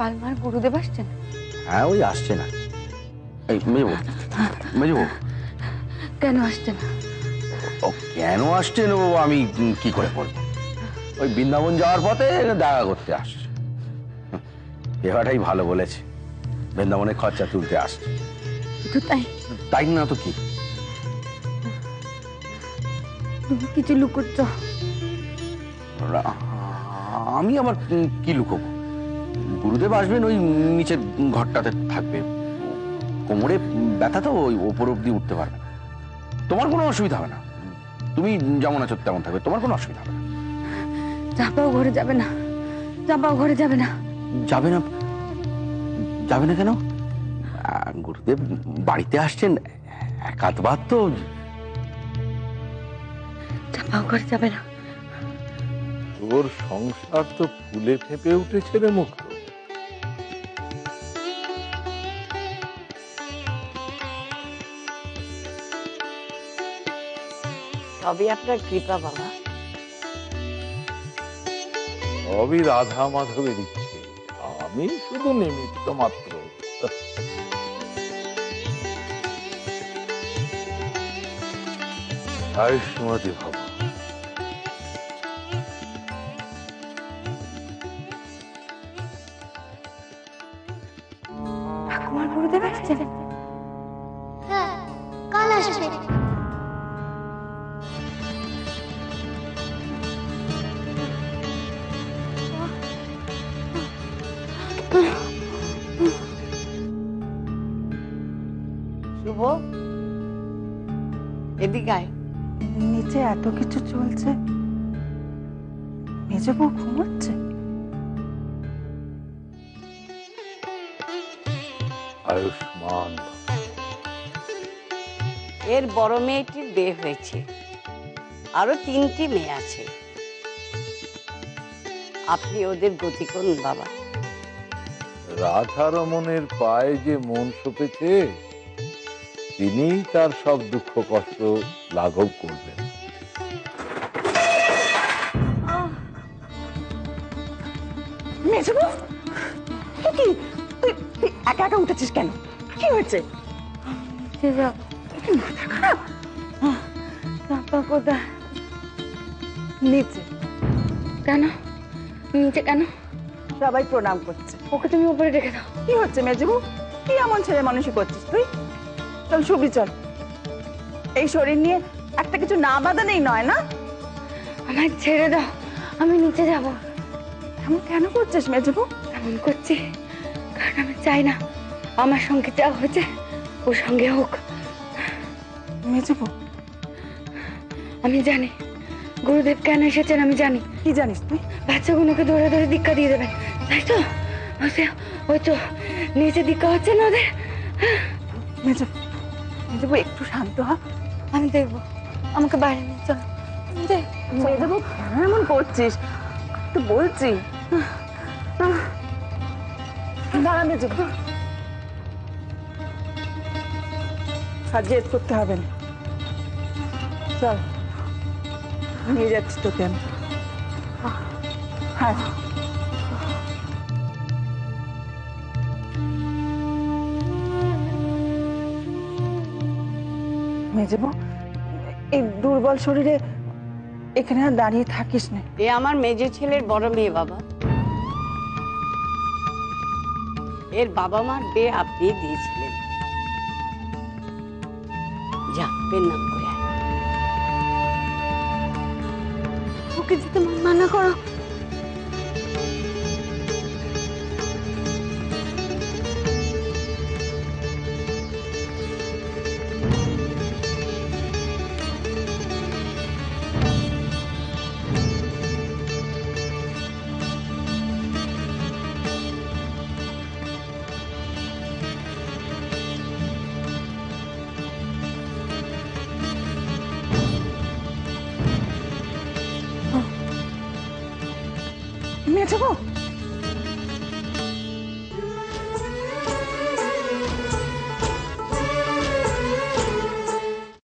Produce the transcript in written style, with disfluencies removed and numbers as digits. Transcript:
আলমার গুরুদেব আসছেন? হ্যাঁ, ওই আসছে না। এই মেজো মেজো, কেন আসছেন? ও কেন আসছেন ও আমি কি করে বলবো? ওই বৃন্দাবন যাওয়ার পথে দেখা করতে আসছে। এবারটাই ভালো বলেছে, বৃন্দাবনে খরচা তুলতে আসছে। তো তাই? তাই না তো কি? তুমি কিছু লুকোচ্ছ? আমি আবার কি লুকোবো? গুরুদেব আসবেন, ওই নিচের ঘরটাতে থাকবে। কোমরে ব্যথা তো, ওই ওপর অব্দি উঠতে পারবে না। তোমার কোনো অসুবিধা হবে না, তুমি যেমন আছো তেমন থাকবে, তোমার কোনো অসুবিধা হবে না। চাপাও ঘরে যাবে না? চাপাও ঘরে যাবে না? যাবে না? যাবে না কেন? গুরুদেব বাড়িতে আসছেন, এক আধবার তো। চাপাও ঘরে যাবে না? তোর সংসার তো ফুলে ফেঁপে উঠেছে রে মুক্ত। সবই আপনার কৃপা বাবা। সবই রাধা মাধবের ইচ্ছে, আমি শুধু নিমিত্ত মাত্র। আয়ুষ্মতি ভব। ঠাকুমার গুরুদেব আসছেন? হ্যাঁ, কাল আসবে। শুভ, এদিকে আয়। নিচে এত কিছু চলছে, মেজো বউ ঘুমোচ্ছে? আয়ুষ্মান। এর বড় মেয়েটির বিয়ে হয়েছে, আরো 3টি মেয়ে আছে। আপনি ওদের গতি করুন বাবা। রাধারমণের পায়ে যে মন সপেছে, তিনি তার সব দুঃখ কষ্ট লাঘব করবেন। মেজো বউ, কি তুই তুই একা একা উঠেছিস কেন? কি হয়েছে? মাথা খারাপ? চাপা কোথায়? নিচে। কেন নিচে কেন? সবাই প্রণাম করছে। ওকে তুমি উপরে রেখে দাও। কি হচ্ছে মেজবু? কি এমন ছেলে মানুষই করছিস তুই? চল শুবি চল। এই শরীর নিয়ে একটা কিছু না বাঁধানেই নয় না। আমায় ছেড়ে দাও, আমি নিচে যাব। এমন কেন করছিস মেজবু? এমন করছি কারণ আমি চাই না আমার সঙ্গে যা হয়েছে ওর সঙ্গে হোক। মেজবু, আমি জানি গুরুদেব কেন এসেছেন, আমি জানি। কি জানিস তুই? বাচ্চাগুলোকে ধরে ধরে দীক্ষা দিয়ে দেবেন, তাই তো? ওই তো নিচে দীক্ষা হচ্ছে না ওদের। মেজবু, মেজবু একটু শান্ত হ। আমি দেখবো, আমাকে বাইরে নিয়ে চল। মেজবু কেন এমন করছিস? তো বলছি দাঁড়া মেজবু, সাজিয়ে করতে হবে না। চল নিয়ে যাচ্ছি তোকে আমি। হ্যাঁ মেজবু, এই দুর্বল শরীরে এখানে আর দাঁড়িয়ে থাকিস না। এ আমার মেজো ছেলের বড় মেয়ে বাবা। এর বাবা মার বিয়ে আপনি দিয়েছিলেন। যা, বের নাম করে আয়। ওকে যেতে মানা করো। মেজবু